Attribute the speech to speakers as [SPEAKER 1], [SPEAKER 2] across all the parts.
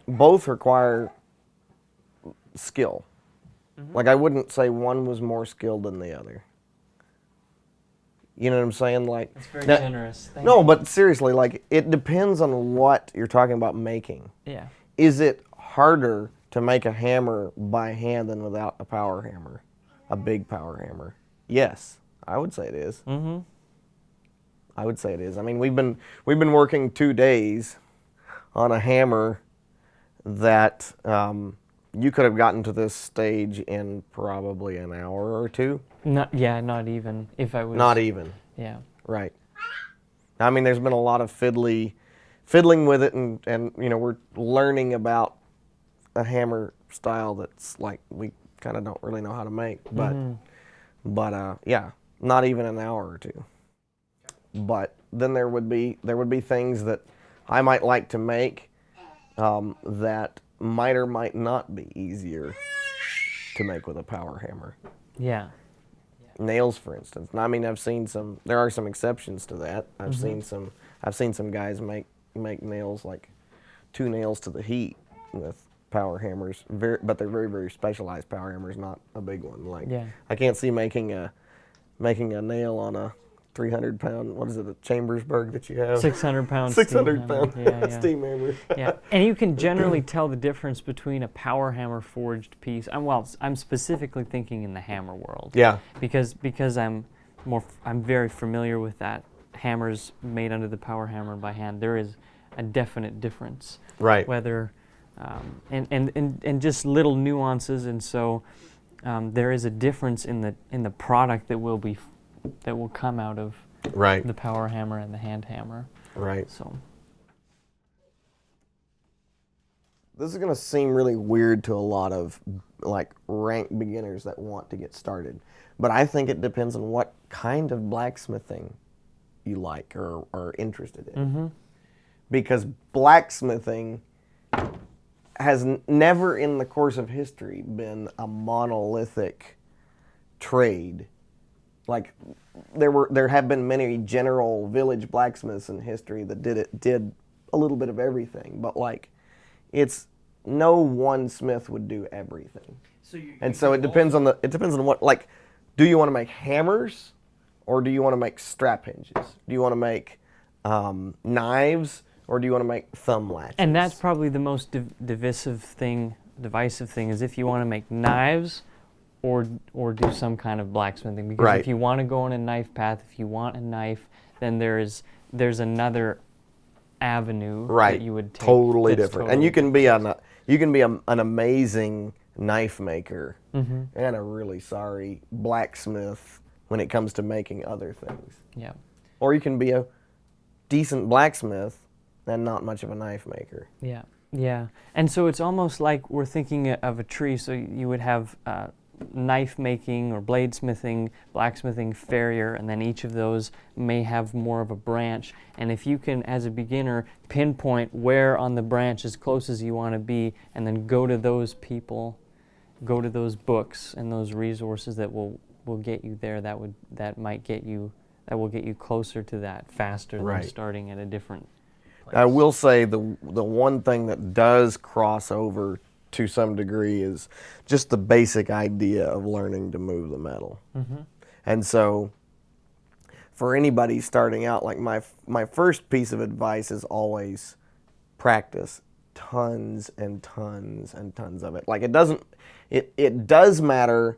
[SPEAKER 1] both require skill. Like, I wouldn't say one was more skilled than the other. You know what I'm saying? Like,
[SPEAKER 2] that's very generous. Thank you.
[SPEAKER 1] No, but seriously, like, it depends on what you're talking about making.
[SPEAKER 2] Yeah.
[SPEAKER 1] Is it harder to make a hammer by hand than without a power hammer, a big power hammer? Yes, I would say it is.
[SPEAKER 2] Mm-hmm.
[SPEAKER 1] I would say it is. I mean, we've been working 2 days on a hammer that you could have gotten to this stage in probably an hour or two.
[SPEAKER 2] Not even if I was.
[SPEAKER 1] Not even.
[SPEAKER 2] Yeah.
[SPEAKER 1] Right. I mean, there's been a lot of fiddling with it, and you know, we're learning about a hammer style that's like we kind of don't really know how to make, but yeah, not even an hour or two. But then there would be things that I might like to make that might or might not be easier to make with a power hammer.
[SPEAKER 2] Yeah.
[SPEAKER 1] Nails, for instance. And I mean, I've seen some. There are some exceptions to that. I've seen some guys make nails, like 2 nails to the heat with power hammers. But they're very, very specialized power hammers, not a big one. Like, I can't see making a nail on a 300-pound, what is it, a Chambersburg that you have?
[SPEAKER 2] 600 pounds.
[SPEAKER 1] 600 pound steam hammer.
[SPEAKER 2] Yeah, and you can generally tell the difference between a power hammer forged piece. I'm specifically thinking in the hammer world.
[SPEAKER 1] Yeah.
[SPEAKER 2] Because I'm very familiar with that. Hammers made under the power hammer by hand. There is a definite difference.
[SPEAKER 1] Right.
[SPEAKER 2] Whether, and just little nuances, and so there is a difference in the product that will come out of the power hammer and the hand hammer.
[SPEAKER 1] Right.
[SPEAKER 2] So
[SPEAKER 1] this is going to seem really weird to a lot of like rank beginners that want to get started, but I think it depends on what kind of blacksmithing you like or are interested in.
[SPEAKER 2] Mm-hmm.
[SPEAKER 1] Because blacksmithing has never in the course of history been a monolithic trade. Like, there have been many general village blacksmiths in history that did a little bit of everything, but like, it's no one smith would do everything. So it depends on what, like, do you want to make hammers, or do you want to make strap hinges? Do you want to make knives, or do you want to make thumb latches?
[SPEAKER 2] And that's probably the most divisive thing is if you want to make knives or do some kind of blacksmithing. Because if you want to go on a knife path, if you want a knife, then there's another avenue that you would take.
[SPEAKER 1] Totally different. And you can be an amazing knife maker and a really sorry blacksmith when it comes to making other things.
[SPEAKER 2] Yeah.
[SPEAKER 1] Or you can be a decent blacksmith and not much of a knife maker.
[SPEAKER 2] Yeah. Yeah. And so it's almost like we're thinking of a tree. So you would have knife making or bladesmithing, blacksmithing, farrier, and then each of those may have more of a branch. And if you can, as a beginner, pinpoint where on the branch as close as you want to be, and then go to those people, go to those books and those resources that will get you there, that will get you closer to that faster than starting at a different place.
[SPEAKER 1] I will say the one thing that does cross over to some degree is just the basic idea of learning to move the metal.
[SPEAKER 2] Mm-hmm.
[SPEAKER 1] And so for anybody starting out, like my first piece of advice is always practice tons and tons and tons of it. Like, it does matter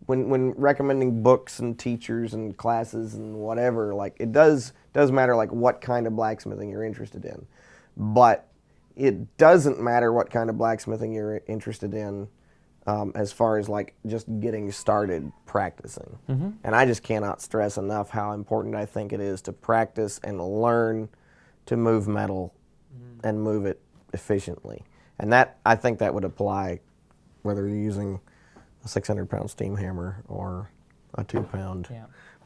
[SPEAKER 1] when recommending books and teachers and classes and whatever, like, it does matter like what kind of blacksmithing you're interested in. But it doesn't matter what kind of blacksmithing you're interested in as far as like just getting started practicing.
[SPEAKER 2] Mm-hmm.
[SPEAKER 1] And I just cannot stress enough how important I think it is to practice and learn to move metal and move it efficiently. And that, I think that would apply whether you're using a 600-pound steam hammer or a 2-pound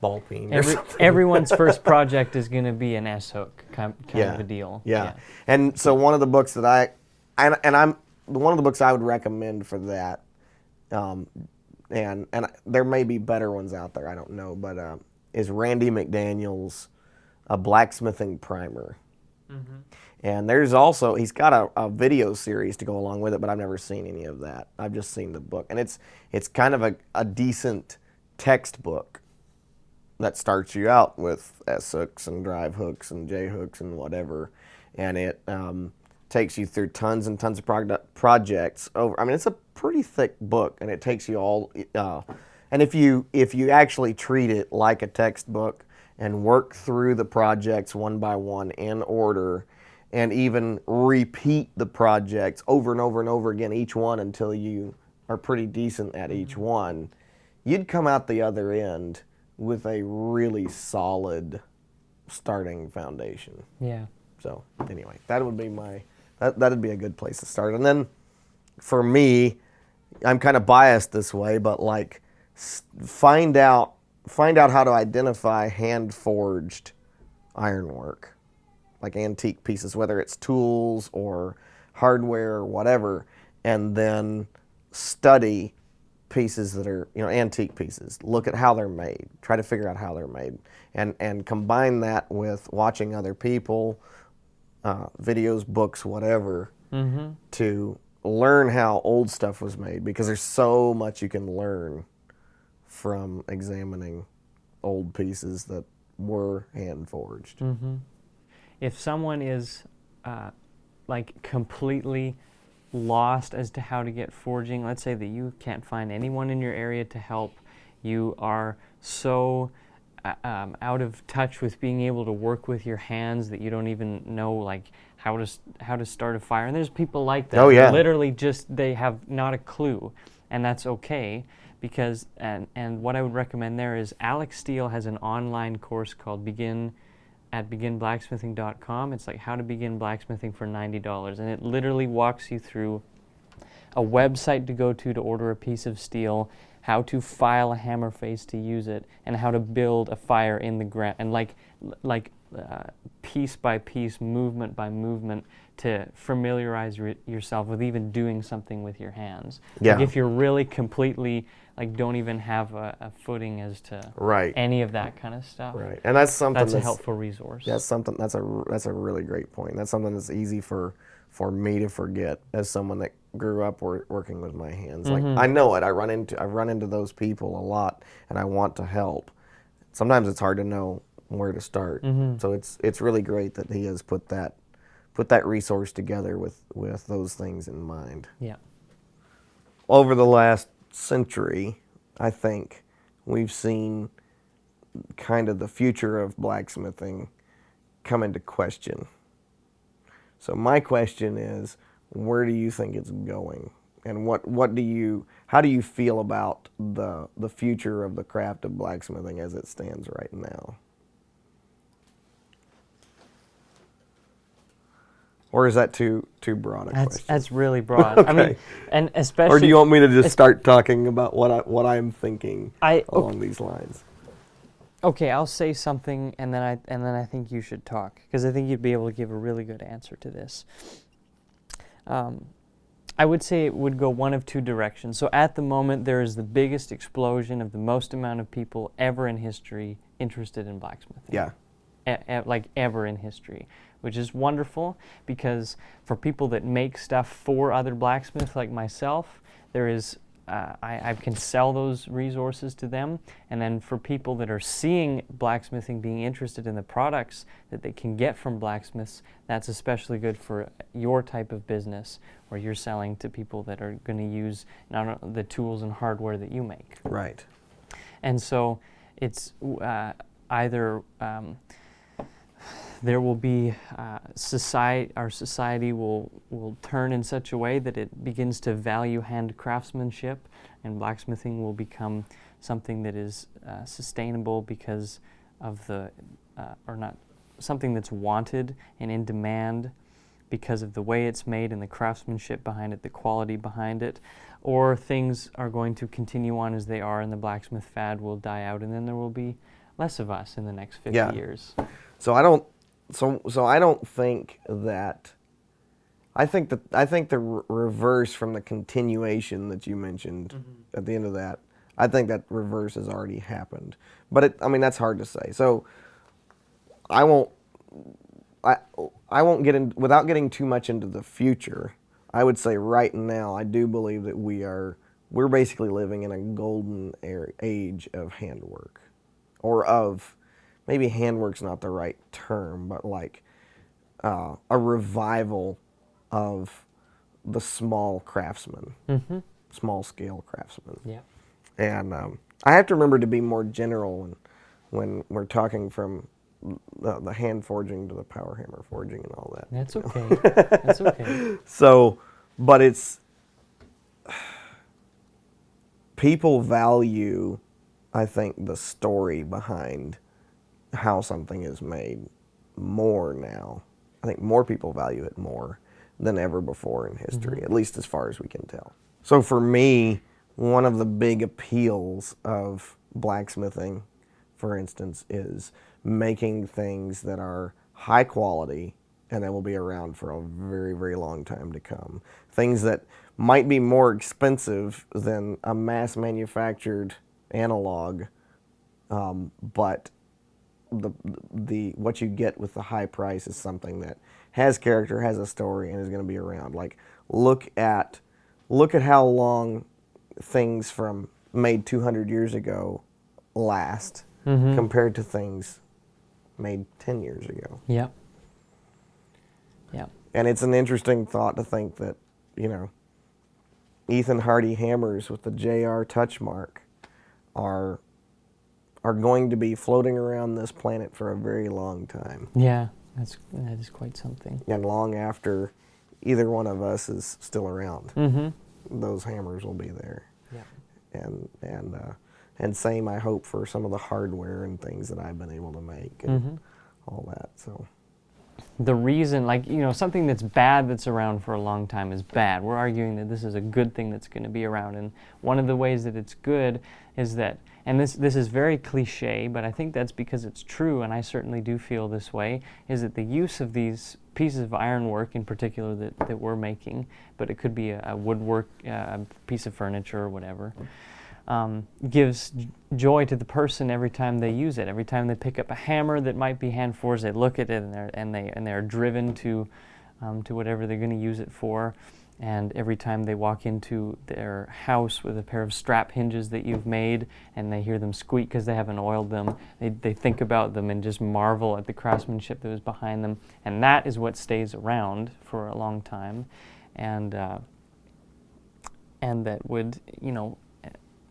[SPEAKER 1] ball peen.
[SPEAKER 2] Everyone's first project is going to be an S-hook kind of a deal.
[SPEAKER 1] Yeah. And so one of the books that one of the books I would recommend for that, and there may be better ones out there, I don't know, but is Randy McDaniel's A Blacksmithing Primer. And there's also, he's got a video series to go along with it, but I've never seen any of that. I've just seen the book. And it's kind of a decent textbook that starts you out with S hooks and drive hooks and J hooks and whatever. And it takes you through tons and tons of projects over. I mean, it's a pretty thick book, and it takes you all. And if you actually treat it like a textbook and work through the projects one by one in order, and even repeat the projects over and over and over again, each one, until you are pretty decent at each one, you'd come out the other end with a really solid starting foundation.
[SPEAKER 2] Yeah.
[SPEAKER 1] So anyway, that would be that'd be a good place to start. And then for me, I'm kind of biased this way, but like find out how to identify hand forged ironwork, like antique pieces, whether it's tools or hardware or whatever, and then study pieces that are, antique pieces. Look at how they're made. Try to figure out how they're made, and combine that with watching other people, videos, books, whatever, to learn how old stuff was made, because there's so much you can learn from examining old pieces that were hand forged.
[SPEAKER 2] If someone is like completely lost as to how to get forging, let's say that you can't find anyone in your area to help, you are so out of touch with being able to work with your hands that you don't even know like how to start a fire. And there's people like that.
[SPEAKER 1] Oh, yeah.
[SPEAKER 2] Literally just they have not a clue, and that's okay, because and what I would recommend there is Alex Steele has an online course called beginblacksmithing.com. It's like how to begin blacksmithing for $90, and it literally walks you through a website to go to order a piece of steel, how to file a hammer face to use it, and how to build a fire in the ground, and like piece by piece, movement by movement, to familiarize yourself with even doing something with your hands.
[SPEAKER 1] Yeah.
[SPEAKER 2] Like if you're really completely like don't even have a footing as to any of that kind of stuff.
[SPEAKER 1] Right, and that's something
[SPEAKER 2] that's a helpful resource.
[SPEAKER 1] That's a really great point. That's something that's easy for me to forget as someone that grew up working with my hands. Like I know it. I've run into those people a lot, and I want to help. Sometimes it's hard to know where to start. So it's really great that he has put that resource together with those things in mind.
[SPEAKER 2] Yeah.
[SPEAKER 1] Over the last century, I think we've seen kind of the future of blacksmithing come into question. So my question is, where do you think it's going? And how do you feel about the future of the craft of blacksmithing as it stands right now? Or is that too broad a question?
[SPEAKER 2] That's really broad.
[SPEAKER 1] Okay.
[SPEAKER 2] I mean, and especially.
[SPEAKER 1] Or do you want me to just start talking about what I'm thinking along these lines?
[SPEAKER 2] Okay, I'll say something, and then I think you should talk, because I think you'd be able to give a really good answer to this. I would say it would go one of two directions. So at the moment, there is the biggest explosion of the most amount of people ever in history interested in blacksmithing.
[SPEAKER 1] Yeah.
[SPEAKER 2] Like ever in history, which is wonderful, because for people that make stuff for other blacksmiths like myself, there is I can sell those resources to them. And then for people that are seeing blacksmithing, being interested in the products that they can get from blacksmiths, that's especially good for your type of business, where you're selling to people that are going to use not the tools and hardware that you make.
[SPEAKER 1] Right.
[SPEAKER 2] And so it's either there will be our society will turn in such a way that it begins to value hand craftsmanship, and blacksmithing will become something that is sustainable because of something that's wanted and in demand because of the way it's made and the craftsmanship behind it, the quality behind it, or things are going to continue on as they are, and the blacksmith fad will die out, and then there will be less of us in the next 50 years.
[SPEAKER 1] So I don't think that. I think the reverse from the continuation that you mentioned at the end of that. I think that reverse has already happened, but that's hard to say. So I won't I won't get in without getting too much into the future. I would say right now, I do believe that we're basically living in a golden age of handwork, or of maybe handwork's not the right term, but like a revival of the small craftsman, small scale craftsman.
[SPEAKER 2] Yeah.
[SPEAKER 1] And I have to remember to be more general when we're talking from the hand forging to the power hammer forging and all that.
[SPEAKER 2] That's okay. That's okay.
[SPEAKER 1] So, but it's people value, I think, the story behind how something is made more now. I think more people value it more than ever before in history, at least as far as we can tell. So for me, one of the big appeals of blacksmithing, for instance, is making things that are high quality and that will be around for a very, very long time to come. Things that might be more expensive than a mass manufactured analog, but the what you get with the high price is something that has character, has a story, and is going to be around. Like look at how long things from made 200 years ago last compared to things made 10 years ago.
[SPEAKER 2] Yep. Yep.
[SPEAKER 1] And it's an interesting thought to think that, you know, Ethan Harty hammers with the JR touch mark are going to be floating around this planet for a very long time.
[SPEAKER 2] Yeah, that is quite something.
[SPEAKER 1] And long after either one of us is still around, those hammers will be there.
[SPEAKER 2] Yeah.
[SPEAKER 1] And same, I hope, for some of the hardware and things that I've been able to make and all that. So
[SPEAKER 2] the reason, like, you know, something that's bad that's around for a long time is bad. We're arguing that this is a good thing that's going to be around. And one of the ways that it's good is that, and this is very cliche, but I think that's because it's true, and I certainly do feel this way, is that the use of these pieces of ironwork in particular that we're making, but it could be a woodwork, piece of furniture or whatever, gives joy to the person every time they use it. Every time they pick up a hammer that might be hand forged, they look at it and they're driven to whatever they're going to use it for. And every time they walk into their house with a pair of strap hinges that you've made and they hear them squeak because they haven't oiled them, they think about them and just marvel at the craftsmanship that was behind them. And that is what stays around for a long time. And that would, you know,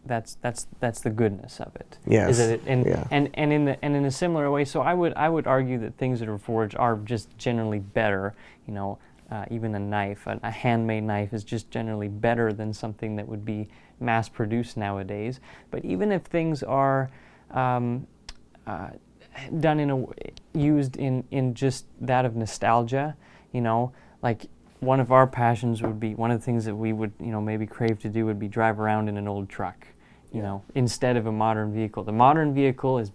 [SPEAKER 2] that's the goodness of it.
[SPEAKER 1] yes,
[SPEAKER 2] Is it, and
[SPEAKER 1] yeah.
[SPEAKER 2] and in a similar way, so I would argue that things that are forged are just generally better. You know, even a knife, a handmade knife, is just generally better than something that would be mass-produced nowadays. But even if things are done used in just that of nostalgia, you know, like one of our passions would be, one of the things that we would, you know, maybe crave to do would be drive around in an old truck, you know, instead of a modern vehicle. The modern vehicle has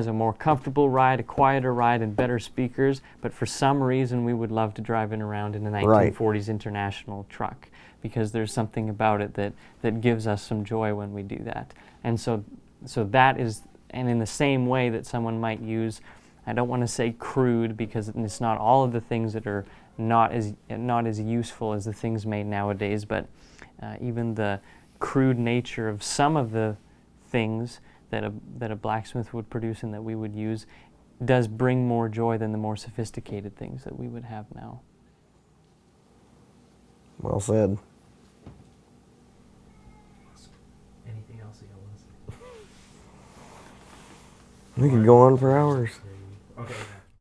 [SPEAKER 2] a more comfortable ride, a quieter ride, and better speakers, but for some reason we would love to drive around in a 1940s International truck, because there's something about it that gives us some joy when we do that. And so that is, and in the same way that someone might use, I don't want to say crude, because it's not all of the things that are not as useful as the things made nowadays, but even the crude nature of some of the things that a blacksmith would produce and that we would use does bring more joy than the more sophisticated things that we would have now.
[SPEAKER 1] Well said.
[SPEAKER 3] Anything else that you want to say?
[SPEAKER 1] We could go on for hours.
[SPEAKER 3] Okay.